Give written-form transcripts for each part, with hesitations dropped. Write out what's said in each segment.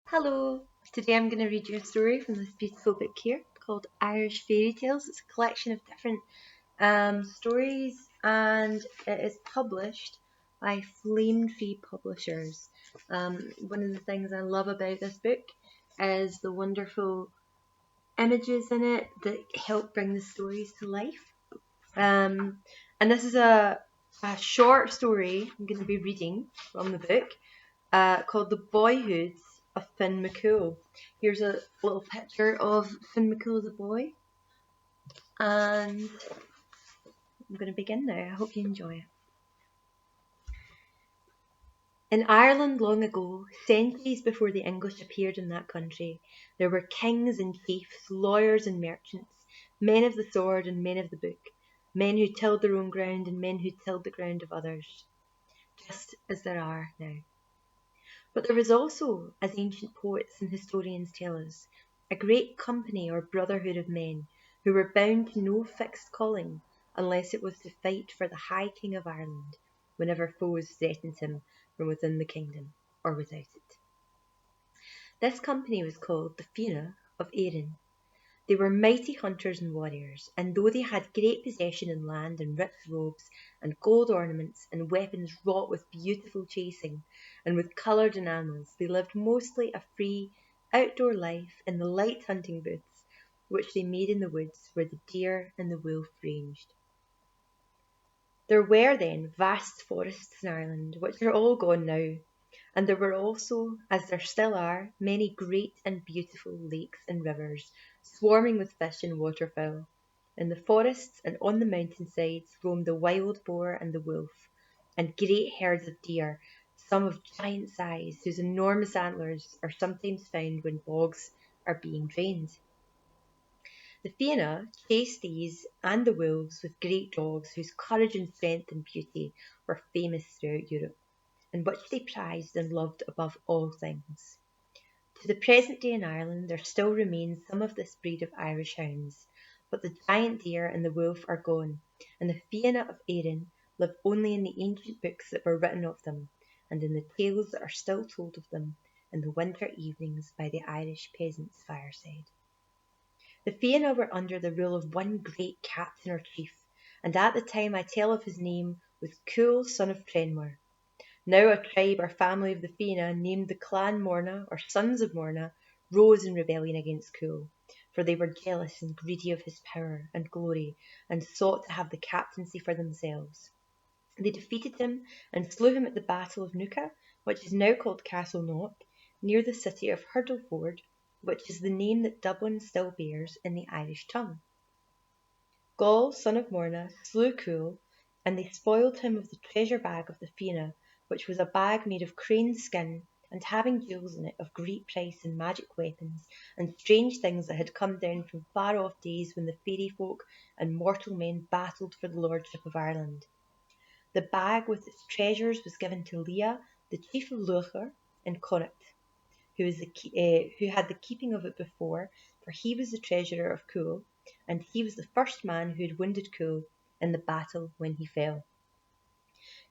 Hello! Today I'm going to read you a story from this beautiful book here called Irish Fairy Tales. It's a collection of different stories and it is published by Flame Tree Publishers. One of the things I love about this book is the wonderful images in it that help bring the stories to life. And this is a short story I'm going to be reading from the book called The Boyhood of Finn Mac Cumhal. Here's a little picture of Finn Mac Cumhal as a boy, and I'm going to begin now. I hope you enjoy it. In Ireland long ago, centuries before the English appeared in that country, there were kings and chiefs, lawyers and merchants, men of the sword and men of the book, men who tilled their own ground and men who tilled the ground of others, just as there are now. But there was also, as ancient poets and historians tell us, a great company or brotherhood of men who were bound to no fixed calling unless it was to fight for the High King of Ireland whenever foes threatened him from within the kingdom or without it. This company was called the Pheno of Erin. They were mighty hunters and warriors, and though they had great possession in land and rich robes and gold ornaments and weapons wrought with beautiful chasing and with coloured enamels, they lived mostly a free, outdoor life in the light hunting booths which they made in the woods where the deer and the wolf ranged. There were then vast forests in Ireland, which are all gone now, and there were also, as there still are, many great and beautiful lakes and rivers, swarming with fish and waterfowl. In the forests and on the mountainsides roamed the wild boar and the wolf, and great herds of deer, some of giant size, whose enormous antlers are sometimes found when bogs are being drained. The Fianna chased these and the wolves with great dogs whose courage and strength and beauty were famous throughout Europe, and which they prized and loved above all things. To the present day in Ireland there still remains some of this breed of Irish hounds, but the giant deer and the wolf are gone, and the Fianna of Erin live only in the ancient books that were written of them, and in the tales that are still told of them in the winter evenings by the Irish peasant's fireside. The Fianna were under the rule of one great captain or chief, and at the time I tell of his name was Cumhal, son of Trenmor. Now a tribe or family of the Fianna, named the Clan Morna, or Sons of Morna, rose in rebellion against Cumhal, for they were jealous and greedy of his power and glory, and sought to have the captaincy for themselves. They defeated him and slew him at the Battle of Nuka, which is now called Castle Knock, near the city of Hurdleford, which is the name that Dublin still bears in the Irish tongue. Gall, son of Morna, slew Cumhal, and they spoiled him of the treasure bag of the Fianna, which was a bag made of crane's skin, and having jewels in it of great price and magic weapons, and strange things that had come down from far off days when the fairy folk and mortal men battled for the lordship of Ireland. The bag with its treasures was given to Leah, the chief of Luachar, in Connacht, who had the keeping of it before, for he was the treasurer of Cumhal, and he was the first man who had wounded Cumhal in the battle when he fell.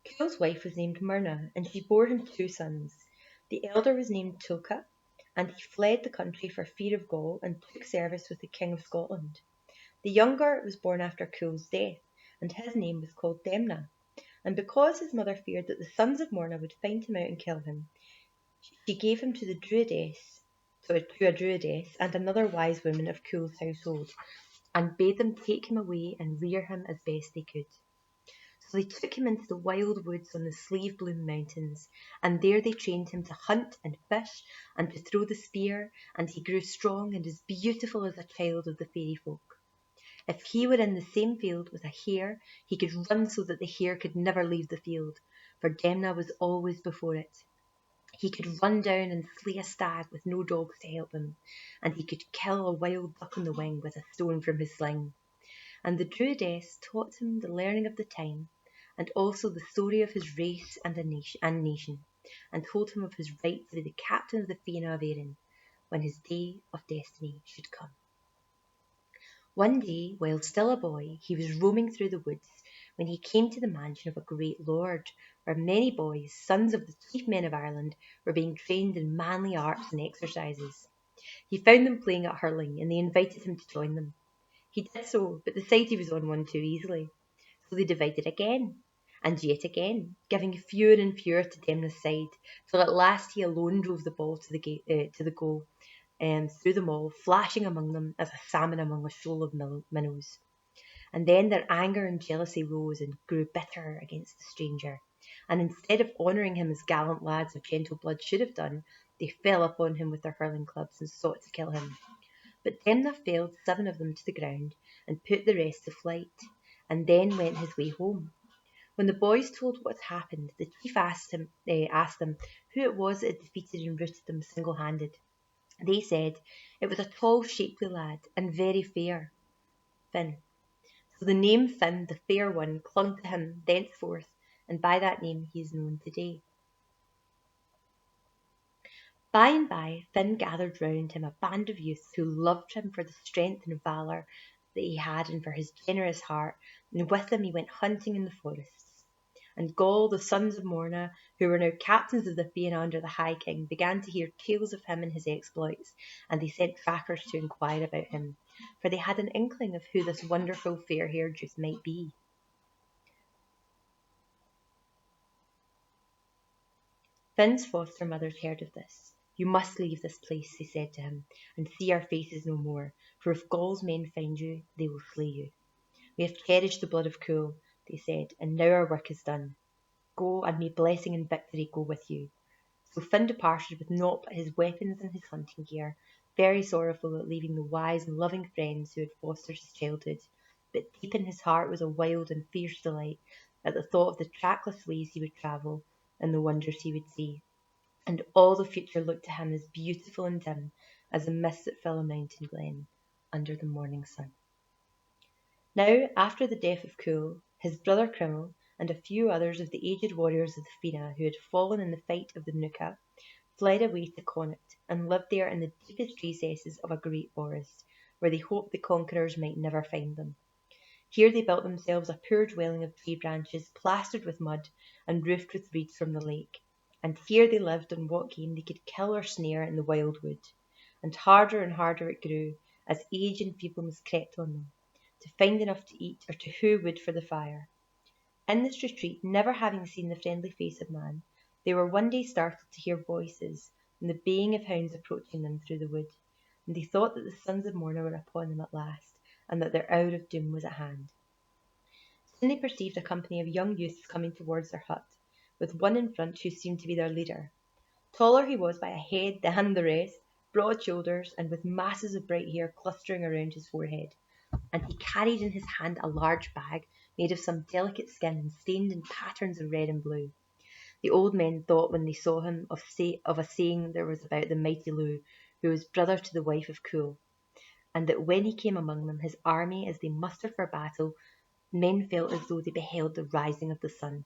Cumhal's wife was named Myrna, and she bore him two sons. The elder was named Tulka, and he fled the country for fear of Gaul and took service with the King of Scotland. The younger was born after Cumhal's death, and his name was called Demna. And because his mother feared that the sons of Morna would find him out and kill him, she gave him to a druidess and another wise woman of Cumhal's household, and bade them take him away and rear him as best they could. So they took him into the wild woods on the Slave Bloom Mountains, and there they trained him to hunt and fish and to throw the spear, and he grew strong and as beautiful as a child of the fairy folk. If he were in the same field with a hare, he could run so that the hare could never leave the field, for Demna was always before it. He could run down and slay a stag with no dogs to help him, and he could kill a wild duck on the wing with a stone from his sling. And the druidess taught him the learning of the time, and also the story of his race and nation, and told him of his right to be the captain of the Fianna of Erin when his day of destiny should come. One day, while still a boy, he was roaming through the woods when he came to the mansion of a great lord, where many boys, sons of the chief men of Ireland, were being trained in manly arts and exercises. He found them playing at hurling, and they invited him to join them. He did so, but decided he was on one too easily. So they divided again, and yet again, giving fewer and fewer to Demna's side, till at last he alone drove the ball to the goal, through them all, flashing among them as a salmon among a shoal of minnows. And then their anger and jealousy rose and grew bitter against the stranger, and instead of honouring him as gallant lads of gentle blood should have done, they fell upon him with their hurling clubs and sought to kill him. But Demna felled 7 of them to the ground and put the rest to flight, and then went his way home. When the boys told what had happened, the chief asked them who it was that had defeated and routed them single-handed. They said it was a tall, shapely lad, and very fair, Finn. So the name Finn, the fair one, clung to him thenceforth, and by that name he is known today. By and by, Finn gathered round him a band of youths who loved him for the strength and valour that he had and for his generous heart, and with them he went hunting in the forests. And Gaul, the sons of Morna, who were now captains of the Fianna under the High King, began to hear tales of him and his exploits, and they sent trackers to inquire about him, for they had an inkling of who this wonderful fair-haired youth might be. Finn's foster mothers heard of this. You must leave this place, they said to him, and see our faces no more, for if Gaul's men find you, they will slay you. We have cherished the blood of Cumhal, they said, and now our work is done. Go, and may blessing and victory go with you. So Finn departed with naught but his weapons and his hunting gear, very sorrowful at leaving the wise and loving friends who had fostered his childhood. But deep in his heart was a wild and fierce delight at the thought of the trackless ways he would travel and the wonders he would see. And all the future looked to him as beautiful and dim as the mists that fill a mountain glen under the morning sun. Now, after the death of Cumhal, his brother Cumhal, and a few others of the aged warriors of the Fianna who had fallen in the fight of the Nuka, fled away to Connacht, and lived there in the deepest recesses of a great forest, where they hoped the conquerors might never find them. Here they built themselves a poor dwelling of tree branches, plastered with mud, and roofed with reeds from the lake. And here they lived on what game they could kill or snare in the wild wood. And harder it grew, as age and feebleness crept on them, to find enough to eat or to hew wood for the fire. In this retreat, never having seen the friendly face of man, they were one day startled to hear voices and the baying of hounds approaching them through the wood, and they thought that the sons of Morna were upon them at last, and that their hour of doom was at hand. Soon they perceived a company of young youths coming towards their hut, with one in front who seemed to be their leader. Taller he was by a head than the rest, broad shoulders, and with masses of bright hair clustering around his forehead, and he carried in his hand a large bag made of some delicate skin and stained in patterns of red and blue. The old men thought when they saw him of a saying there was about the mighty Lou, who was brother to the wife of Cumhal, and that when he came among them, his army, as they mustered for battle, men felt as though they beheld the rising of the sun.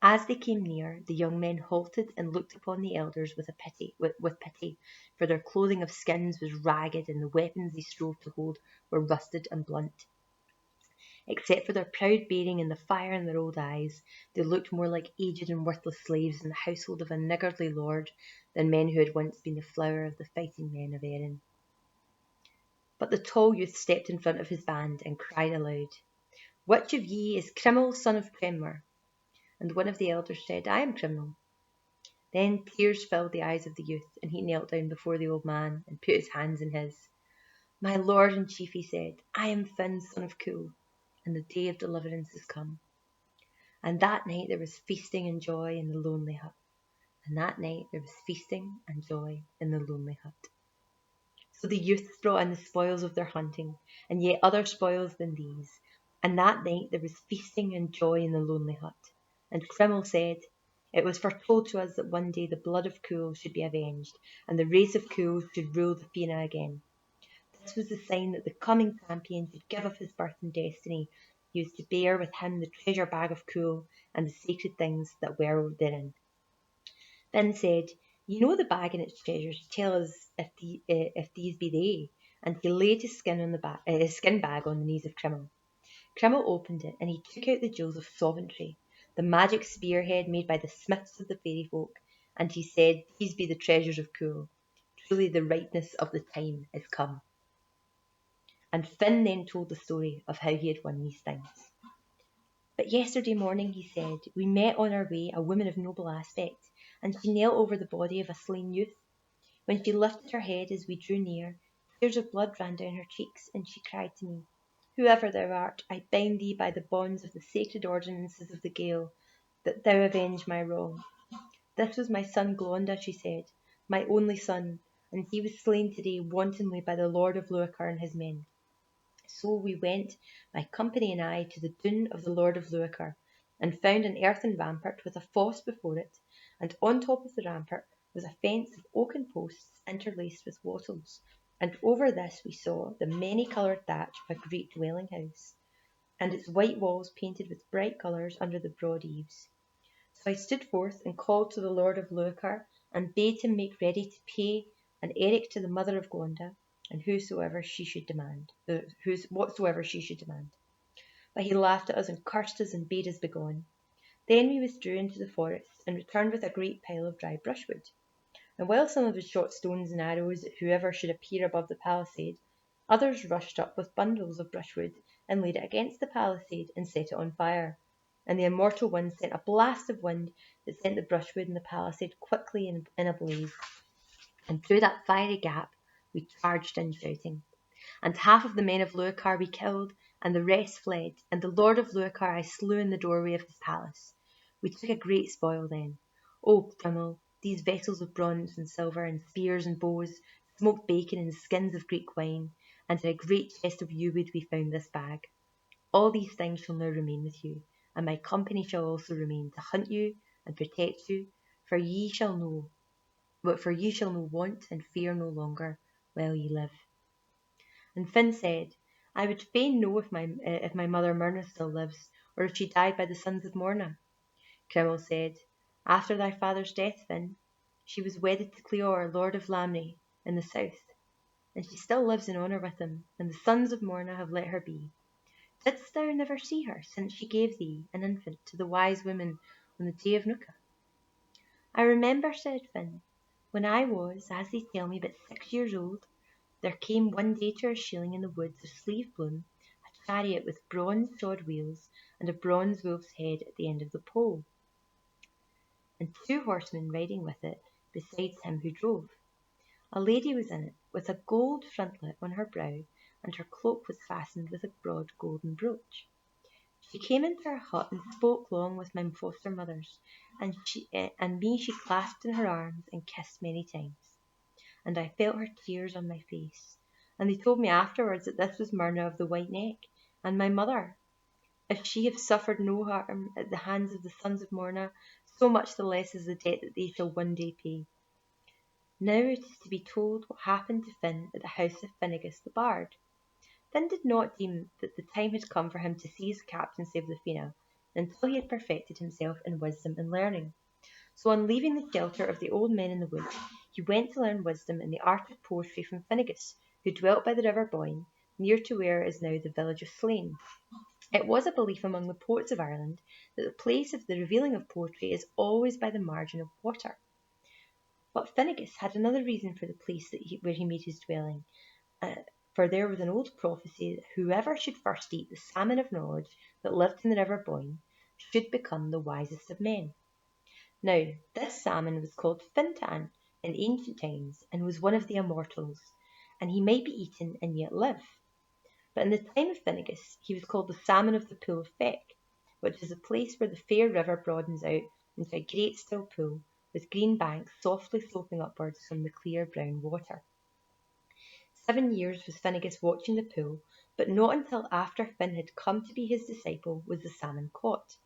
As they came near, the young men halted and looked upon the elders with pity, for their clothing of skins was ragged, and the weapons they strove to hold were rusted and blunt. Except for their proud bearing and the fire in their old eyes, they looked more like aged and worthless slaves in the household of a niggardly lord than men who had once been the flower of the fighting men of Erin. But the tall youth stepped in front of his band and cried aloud, "Which of ye is Cumhal, son of Cranmer?" And one of the elders said, "I am Cumhal." Then tears filled the eyes of the youth, and he knelt down before the old man and put his hands in his. "My lord and chief," he said, "I am Finn, son of Cumhal, and the day of deliverance is come." And that night there was feasting and joy in the lonely hut. And that night there was feasting and joy in the lonely hut. So the youths brought in the spoils of their hunting, and yet other spoils than these. And that night there was feasting and joy in the lonely hut. And Cumhal said, "It was foretold to us that one day the blood of Cumhal should be avenged, and the race of Cumhal should rule the Fianna again. This was the sign that the coming champion should give of his birth and destiny. He was to bear with him the treasure bag of Cumhal and the sacred things that were therein." Finn said, "You know the bag and its treasures. Tell us if these be they." And he laid his skin bag on the knees of Cumhal. Cumhal opened it, and he took out the jewels of sovereignty, the magic spearhead made by the smiths of the fairy folk, and he said, "These be the treasures of Cumhal. Truly the ripeness of the time is come." And Finn then told the story of how he had won these things. "But yesterday morning," he said, "we met on our way a woman of noble aspect, and she knelt over the body of a slain youth. When she lifted her head as we drew near, tears of blood ran down her cheeks, and she cried to me, 'Whoever thou art, I bind thee by the bonds of the sacred ordinances of the Gael, that thou avenge my wrong.' This was my son Glonda," she said, "my only son, and he was slain today wantonly by the Lord of Luachar and his men. So we went, my company and I, to the dune of the Lord of Luachar, and found an earthen rampart with a fosse before it, and on top of the rampart was a fence of oaken posts interlaced with wattles, and over this we saw the many-coloured thatch of a great dwelling house, and its white walls painted with bright colours under the broad eaves. So I stood forth and called to the Lord of Luachar, and bade him make ready to pay an eric to the mother of Glonda, and whatsoever she should demand. But he laughed at us and cursed us and bade us begone. Then we withdrew into the forest, and returned with a great pile of dry brushwood. And while some of us shot stones and arrows at whoever should appear above the palisade, others rushed up with bundles of brushwood and laid it against the palisade and set it on fire. And the immortal one sent a blast of wind that sent the brushwood and the palisade quickly in a blaze. And through that fiery gap we charged in shouting. And half of the men of Luachar we killed, and the rest fled, and the Lord of Luachar I slew in the doorway of his palace. We took a great spoil then. O Cumhal, these vessels of bronze and silver, and spears and bows, smoked bacon and skins of Greek wine, and in a great chest of yew wood we found this bag. All these things shall now remain with you, and my company shall also remain to hunt you and protect you, for ye shall know want and fear no longer while ye live." And Finn said, "I would fain know if my mother Myrna still lives, or if she died by the sons of Morna." Cumhal said, "After thy father's death, Finn, she was wedded to Cleor, Lord of Lamni, in the south, and she still lives in honour with him, and the sons of Morna have let her be. Didst thou never see her since she gave thee, an infant, to the wise women on the day of Nuka?" "I remember," said Finn, "when I was, as they tell me, but 6 years old, there came one day to our shieling in the woods of Sleeve Bloom a chariot with bronze shod wheels and a bronze wolf's head at the end of the pole, and 2 horsemen riding with it besides him who drove. A lady was in it, with a gold frontlet on her brow, and her cloak was fastened with a broad golden brooch. She came into our hut and spoke long with my foster mothers, and me she clasped in her arms and kissed many times, and I felt her tears on my face. And they told me afterwards that this was Myrna of the White Neck, and my mother. If she have suffered no harm at the hands of the sons of Morna, so much the less is the debt that they shall one day pay." Now it is to be told what happened to Finn at the house of Finnegas the Bard. Finn did not deem that the time had come for him to seize the captaincy of the Fena until he had perfected himself in wisdom and learning. So on leaving the shelter of the old men in the wood, he went to learn wisdom and the art of poetry from Finnegas, who dwelt by the river Boyne, near to where is now the village of Slane. It was a belief among the poets of Ireland that the place of the revealing of poetry is always by the margin of water. But Finnegas had another reason for the place where he made his dwelling, for there was an old prophecy that whoever should first eat the salmon of knowledge that lived in the river Boyne should become the wisest of men. Now, this salmon was called Fintan in ancient times, and was one of the immortals, and he might be eaten and yet live. But in the time of Finnegas, he was called the salmon of the pool of Feck, which is a place where the fair river broadens out into a great still pool, with green banks softly sloping upwards from the clear brown water. 7 years was Finnegas watching the pool, but not until after Finn had come to be his disciple was the salmon caught.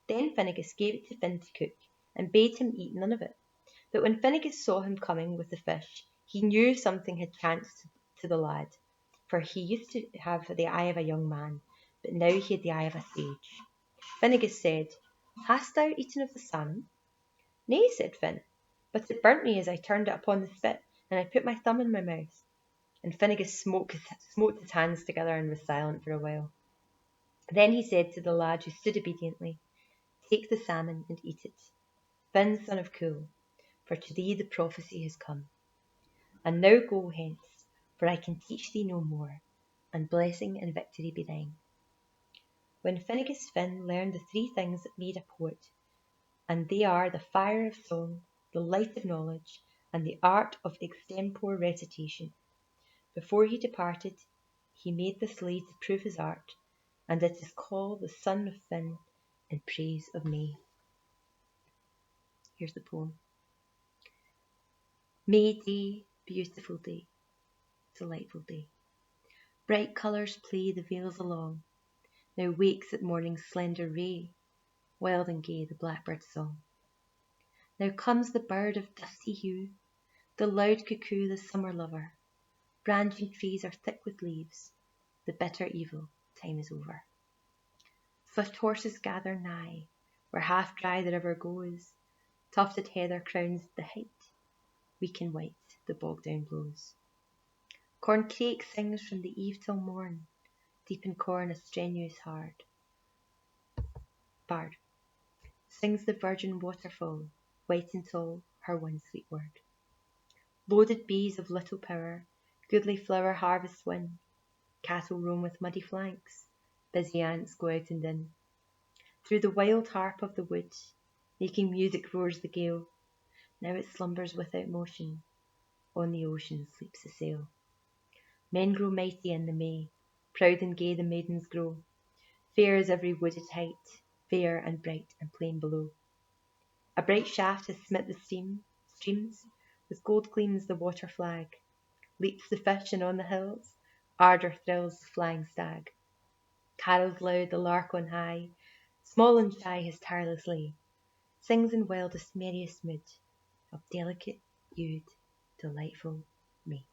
Then Finnegas gave it to Finn to cook, and bade him eat none of it. But when Finnegas saw him coming with the fish, he knew something had chanced to the lad, for he used to have the eye of a young man, but now he had the eye of a sage. Finnegas said, "Hast thou eaten of the salmon?" "Nay," said Finn, "but it burnt me as I turned it upon the spit, and I put my thumb in my mouth." And Finnegas smote his hands together and was silent for a while. Then he said to the lad who stood obediently, "Take the salmon and eat it, Finn, son of Cumhal, for to thee the prophecy has come. And now go hence, for I can teach thee no more, and blessing and victory be thine." When Finnegas Finn learned the three things that made a poet, and they are the fire of song, the light of knowledge, and the art of extempore recitation, before he departed, he made this lay to prove his art, and it is called the Son of Finn in praise of May. Here's the poem. May day, beautiful day, delightful day. Bright colours play the vales along. Now wakes at morning's slender ray, wild and gay the blackbird's song. Now comes the bird of dusty hue, the loud cuckoo, the summer lover. Branching trees are thick with leaves, the bitter evil time is over. Swift horses gather nigh, where half dry the river goes. Tufted heather crowns the height, weak and white the bog down blows. Corncrake sings from the eve till morn, deep in corn a strenuous bard. Sings the virgin waterfall, white and tall, her one sweet word. Loaded bees of little power, goodly flower harvests win. Cattle roam with muddy flanks, busy ants go out and in. Through the wild harp of the wood, making music roars the gale. Now it slumbers without motion, on the ocean sleeps the sail. Men grow mighty in the May, proud and gay the maidens grow. Fair is every wooded height, fair and bright and plain below. A bright shaft has smit the streams, with gold gleams the water flag. Leaps the fish, and on the hills ardour thrills the flying stag. Carols loud the lark on high, small and shy his tireless lay, sings in wildest merriest mood of delicate, hued, delightful May.